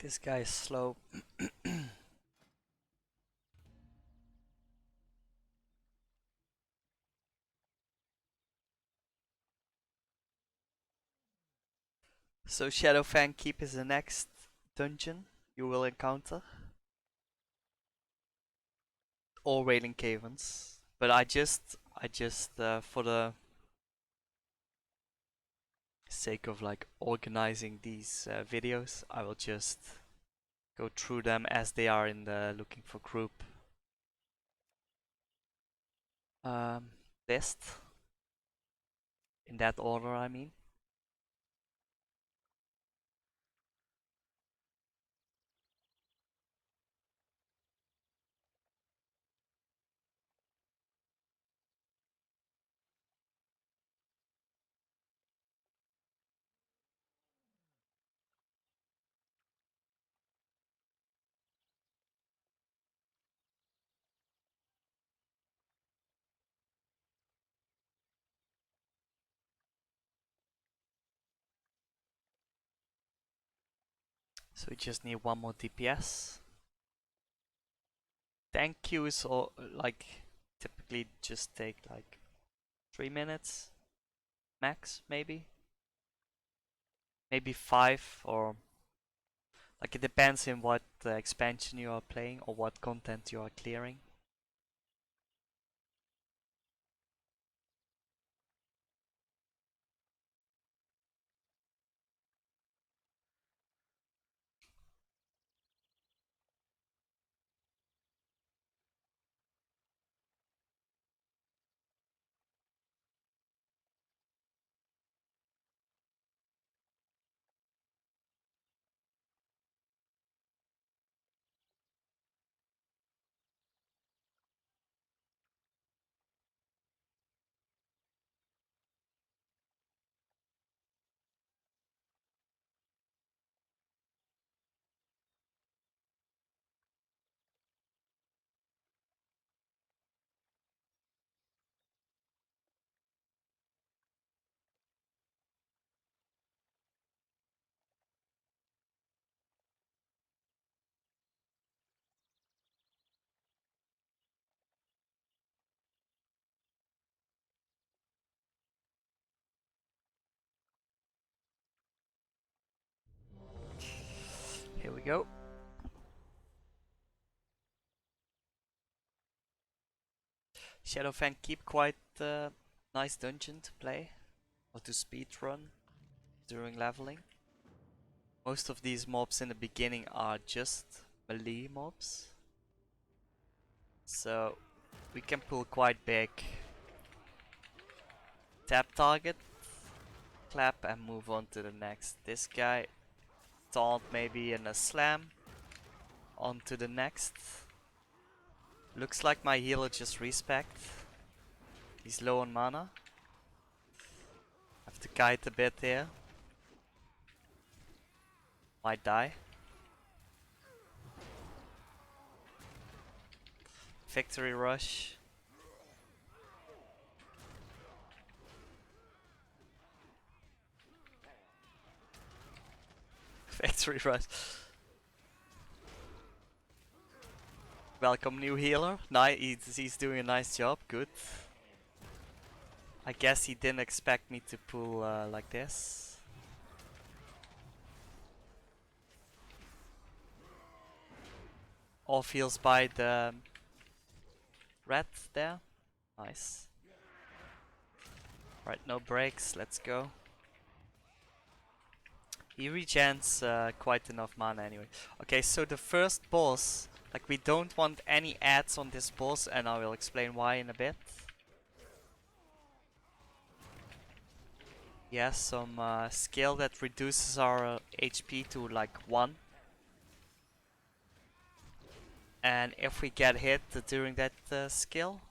This guy is slow. So Shadowfang Keep is the next dungeon you will encounter. All Railing Caverns. But I just for the sake of like organizing these videos, I will just go through them as they are in the looking for group list. In that order, I mean. So we just need one more DPS. Tank queues or like typically just take like 3 minutes max, maybe 5, or like it depends on what expansion you are playing or what content you are clearing. Here we go. Shadowfang Keep, quite nice dungeon to play or to speedrun during leveling. Most of these mobs in the beginning are just melee mobs, so we can pull quite big. Tap target, clap and move on to the next. This guy, taunt maybe and a slam, on to the next. Looks like my healer just respect. He's low on mana. Have to kite a bit here. Might die. Victory rush. Victory rush. Welcome new healer. He's doing a nice job. Good. I guess he didn't expect me to pull like this. All feels by the red there. Nice. Right, no breaks. Let's go. He regens quite enough mana anyway. Okay, so the first boss, like we don't want any ads on this boss, and I will explain why in a bit. He has some skill that reduces our HP to like 1. And if we get hit during that skill,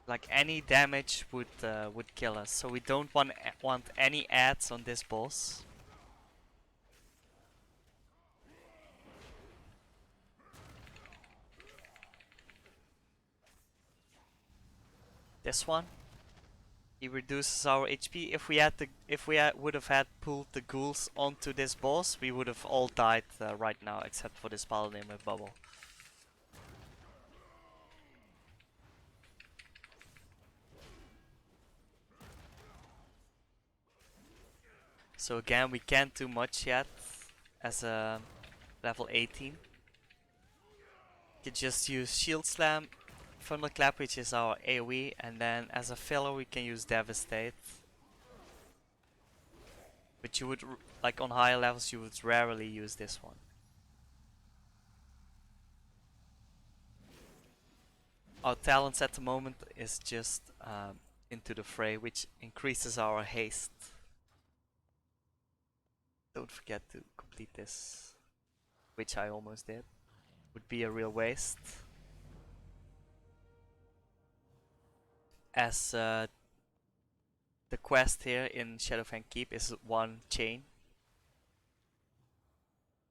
like any damage would kill us. So we don't want any ads on this boss. This one. He reduces our HP. If we would have had pulled the ghouls onto this boss, we would have all died right now, except for this paladin with bubble. So again, we can't do much yet as a level 18. You can just use Shield Slam, Thunderclap, which is our AoE, and then as a filler we can use Devastate. But you would, like on higher levels, you would rarely use this one. Our talents at the moment is just into the fray, which increases our haste. Don't forget to complete this, which I almost did. Would be a real waste. As the quest here in Shadowfang Keep is one chain.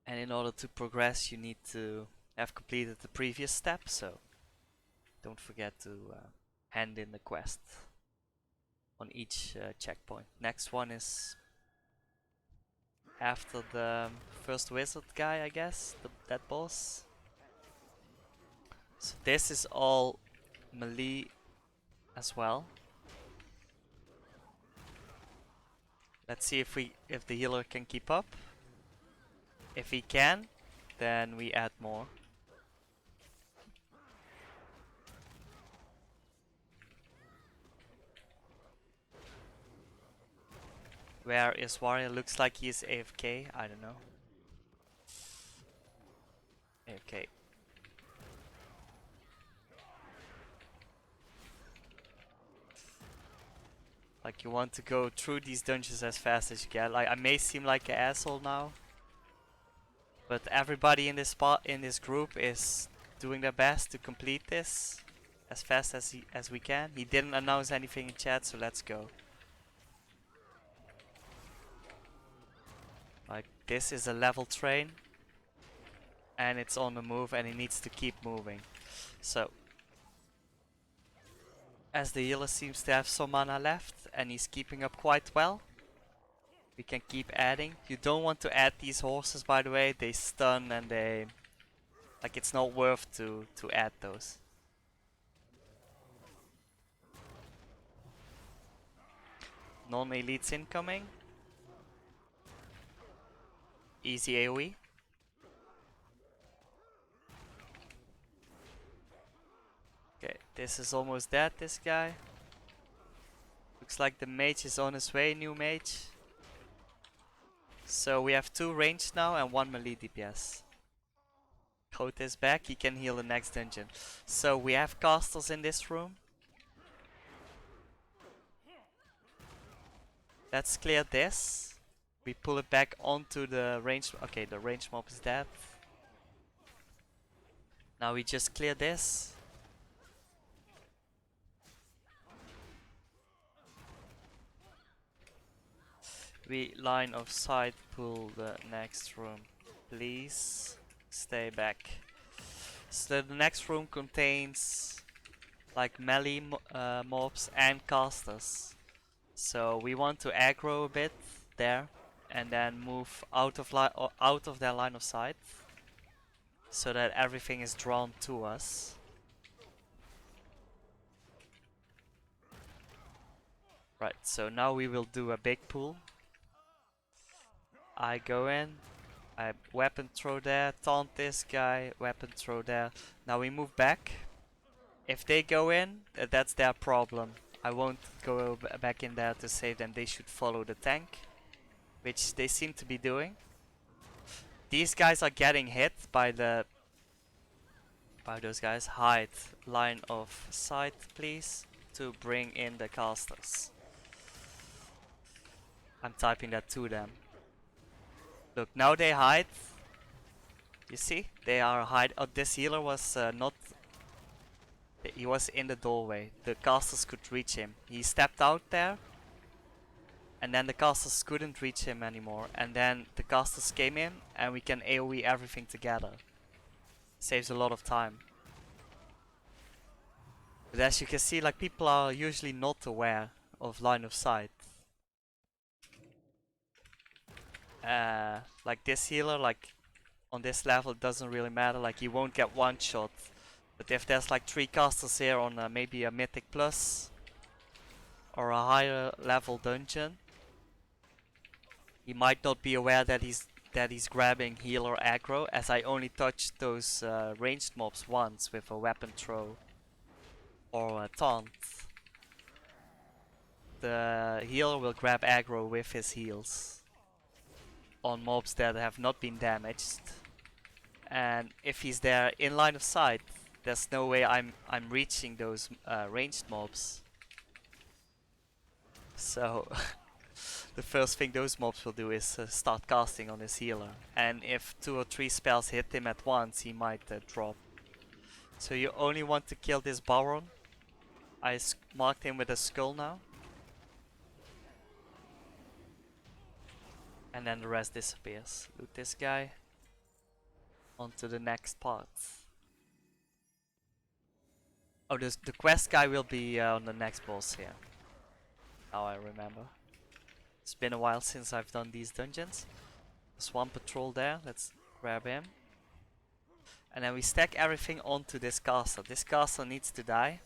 And in order to progress you need to have completed the previous step, so don't forget to hand in the quest on each checkpoint. Next one is after the first wizard guy, I guess, that boss. So this is all melee as well. Let's see if the healer can keep up. If he can, then we add more. Where is Warrior? Looks like he is AFK. I don't know. AFK. Like, you want to go through these dungeons as fast as you can. Like, I may seem like an asshole now, but everybody in this group is doing their best to complete this as fast as we can. He didn't announce anything in chat, so let's go. Like, this is a level train and it's on the move and it needs to keep moving. So as the healer seems to have some mana left and he's keeping up quite well, we can keep adding. You don't want to add these horses, by the way. They stun and they... like, it's not worth to add those. Non-elites incoming. Easy AoE. Okay, this is almost dead, this guy. Looks like the mage is on his way, new mage. So we have 2 ranged now and 1 melee DPS. Goat is back, he can heal the next dungeon. So we have casters in this room. Let's clear this. We pull it back onto the range. Okay, the range mob is dead. Now we just clear this. We line of sight pull the next room. Please stay back. So the next room contains like melee mobs and casters. So we want to aggro a bit there and then move out of their line of sight so that everything is drawn to us. Right, so now we will do a big pull. I go in, I weapon throw there, taunt this guy, weapon throw there. Now we move back. If they go in, that's their problem. I won't go back in there to save them. They should follow the tank, which they seem to be doing. These guys are getting hit by those guys. Hide line of sight, please, to bring in the casters. I'm typing that to them. Look, now they hide. You see? They are hide. Oh, this healer was not... He was in the doorway. The casters could reach him. He stepped out there. And then the casters couldn't reach him anymore. And then the casters came in and we can AoE everything together. Saves a lot of time. But as you can see, like, people are usually not aware of line of sight. Like this healer, like on this level, it doesn't really matter. Like he won't get one shot. But if there's like 3 casters here on maybe a Mythic Plus or a higher level dungeon, he might not be aware that he's grabbing healer aggro, as I only touched those ranged mobs once with a weapon throw or a taunt. The healer will grab aggro with his heals on mobs that have not been damaged, and if he's there in line of sight, there's no way I'm reaching those ranged mobs. So the first thing those mobs will do is start casting on his healer, and if 2 or 3 spells hit him at once, he might drop. So you only want to kill this Baron. I marked him with a skull now. And then the rest disappears. Loot this guy. On to the next part. Oh, the quest guy will be on the next boss here. Now I remember. It's been a while since I've done these dungeons. There's one patrol there. Let's grab him. And then we stack everything onto this caster. This caster needs to die,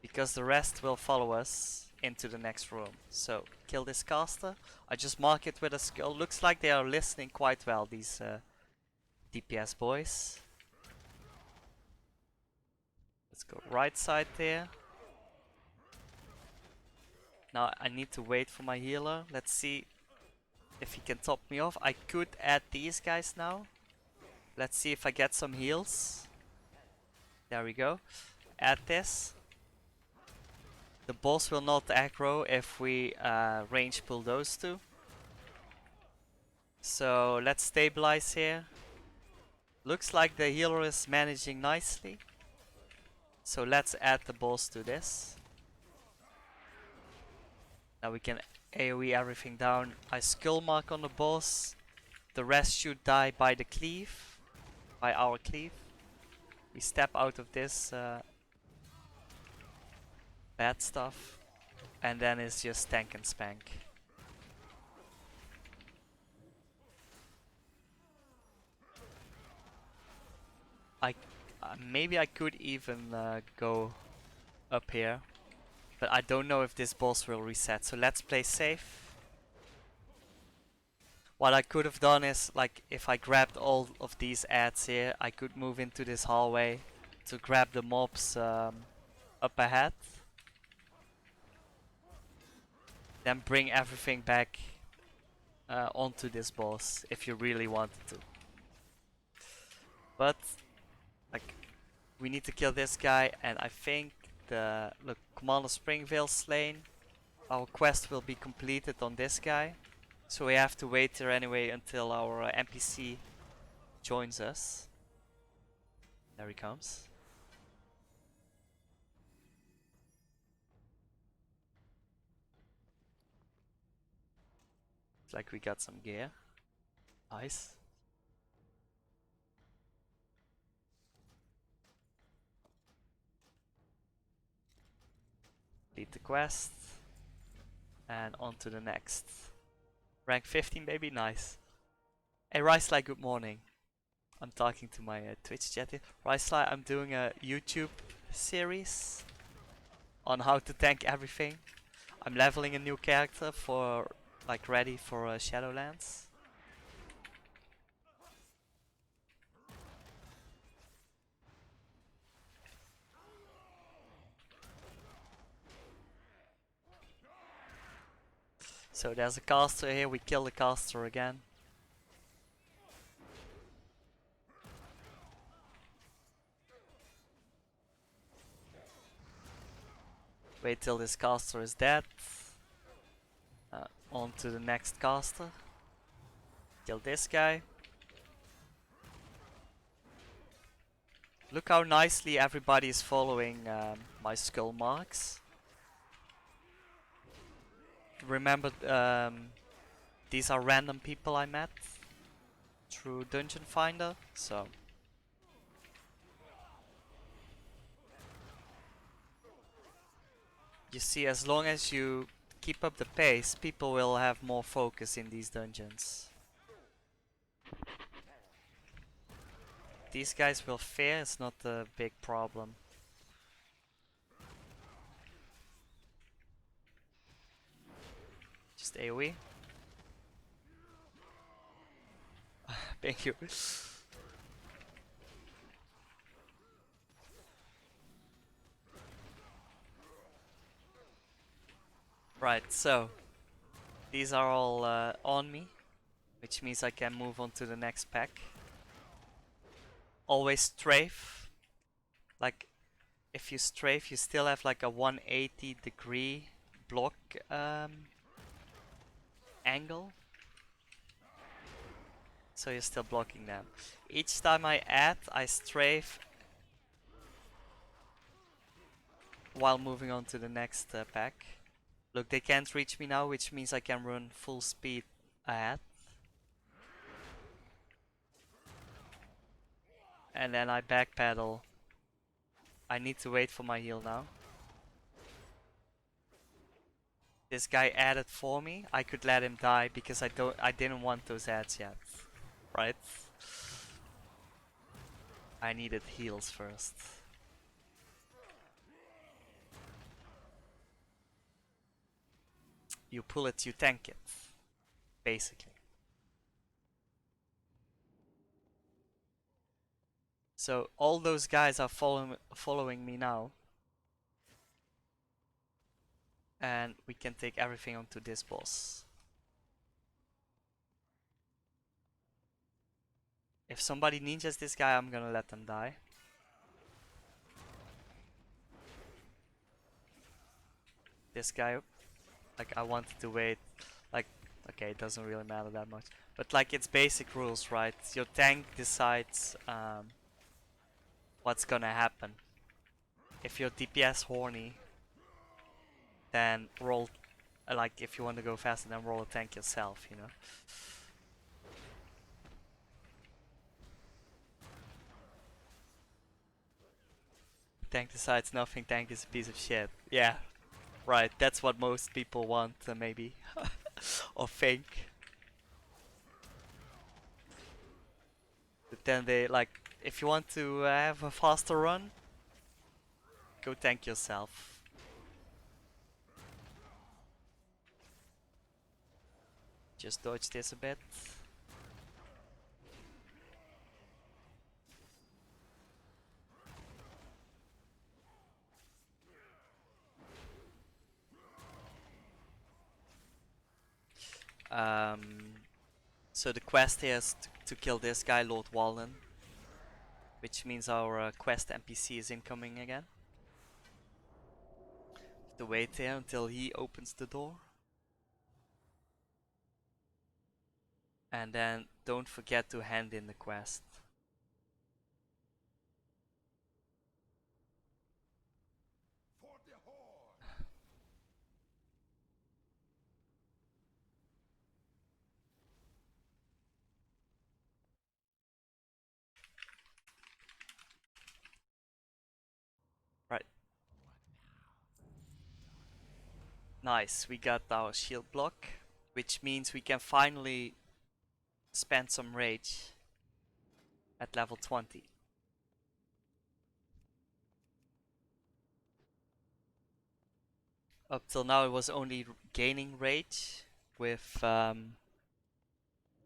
because the rest will follow us into the next room. So kill this caster. I just mark it with a skull. Looks like they are listening quite well, these DPS boys. Let's go right side there. Now I need to wait for my healer. Let's see if he can top me off. I could add these guys now. Let's see if I get some heals. There we go. Add this. The boss will not aggro if we range pull those 2. So let's stabilize here. Looks like the healer is managing nicely. So let's add the boss to this. Now we can AoE everything down. I skull mark on the boss. The rest should die by the cleave. By our cleave. We step out of this bad stuff. And then it's just tank and spank. Maybe I could even go up here, but I don't know if this boss will reset, so let's play safe. What I could have done is, like, if I grabbed all of these adds here, I could move into this hallway to grab the mobs up ahead. Then bring everything back onto this boss if you really wanted to. But like, we need to kill this guy, and I think look, Commander Springvale slain. Our quest will be completed on this guy, so we have to wait here anyway until our NPC joins us. There he comes. It's like we got some gear. Nice. Complete the quest. And on to the next. Rank 15 baby, nice. Hey Ricely, good morning. I'm talking to my Twitch chat here. Ricely, I'm doing a YouTube series on how to tank everything. I'm leveling a new character for, like, ready for Shadowlands. So there's a caster here, we kill the caster again. Wait till this caster is dead. On to the next caster. Kill this guy. Look how nicely everybody is following my skull marks. Remember, these are random people I met through Dungeon Finder, so You see, as long as you keep up the pace, people will have more focus in these dungeons. These guys will fear, it's not a big problem. Just AoE. Thank you. Right, so these are all on me, which means I can move on to the next pack. Always strafe. Like, if you strafe, you still have like a 180-degree block angle. So you're still blocking them. Each time I add, I strafe while moving on to the next pack. Look, they can't reach me now, which means I can run full speed ahead. And then I backpedal. I need to wait for my heal now. This guy added for me. I could let him die because I didn't want those ads yet. Right? I needed heals first. You pull it, you tank it. Basically. So all those guys are following me now. And we can take everything onto this boss. If somebody ninjas this guy, I'm gonna let them die. This guy, like, I wanted to wait. Like, okay, it doesn't really matter that much. But like, it's basic rules, right? Your tank decides what's gonna happen. If you're DPS horny, then roll, like, if you want to go faster, then roll a tank yourself, you know? Tank decides nothing, tank is a piece of shit. Yeah, right, that's what most people want, maybe. Or think. But then they, like, if you want to have a faster run, go tank yourself. Just dodge this a bit. So the quest here is to kill this guy, Lord Walden. Which means our quest NPC is incoming again. Have to wait here until he opens the door. And then don't forget to hand in the quest. Right. Nice, we got our shield block. Which means we can finally spend some rage at level 20. Up till now it was only gaining rage with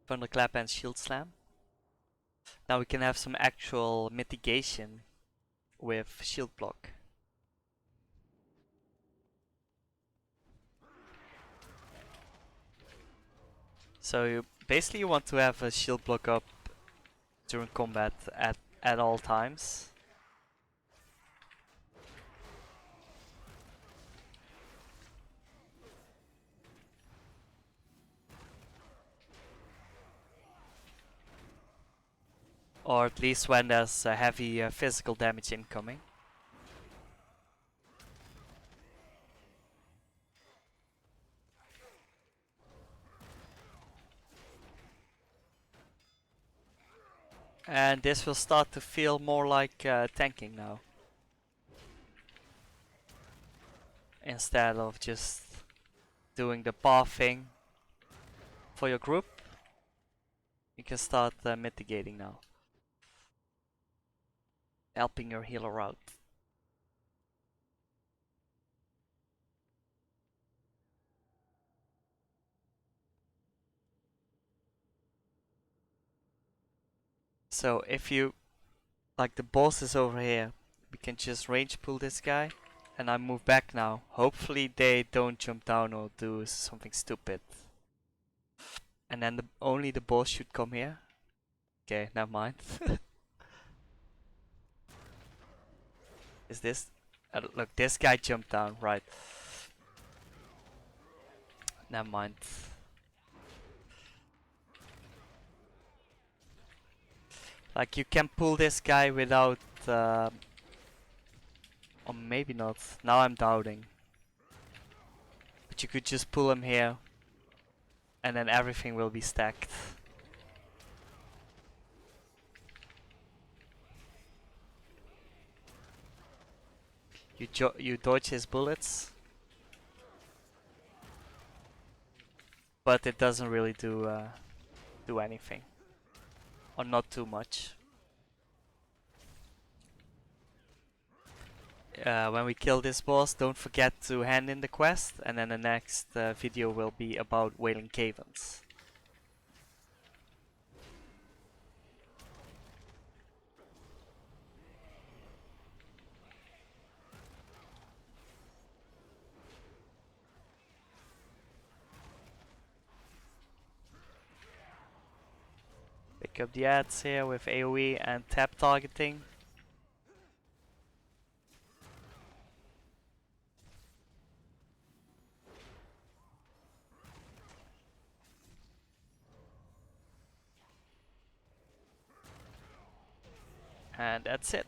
Thunderclap and Shield Slam. Now we can have some actual mitigation with Shield Block. So basically you want to have a Shield Block up during combat at all times. Or at least when there's heavy physical damage incoming. And this will start to feel more like tanking now. instead of just doing the pathing for your group. You can start mitigating now. Helping your healer out. So if you, like the boss is over here, we can just range pull this guy. And I move back now. Hopefully they don't jump down or do something stupid. And then only the boss should come here. Okay, never mind. Is this... look, this guy jumped down, right. Never mind. Like, you can pull this guy without... or maybe not. Now I'm doubting. But you could just pull him here. And then everything will be stacked. You dodge his bullets. But it doesn't really do anything. Or not too much. When we kill this boss, don't forget to hand in the quest, and then the next video will be about Wailing Caverns. Pick up the ads here with AoE and tap targeting. And that's it.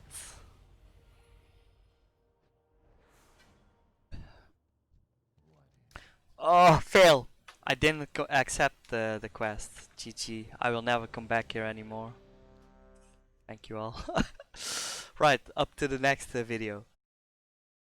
Oh, fail! I didn't accept the quest. GG. I will never come back here anymore. Thank you all. Right, up to the next video.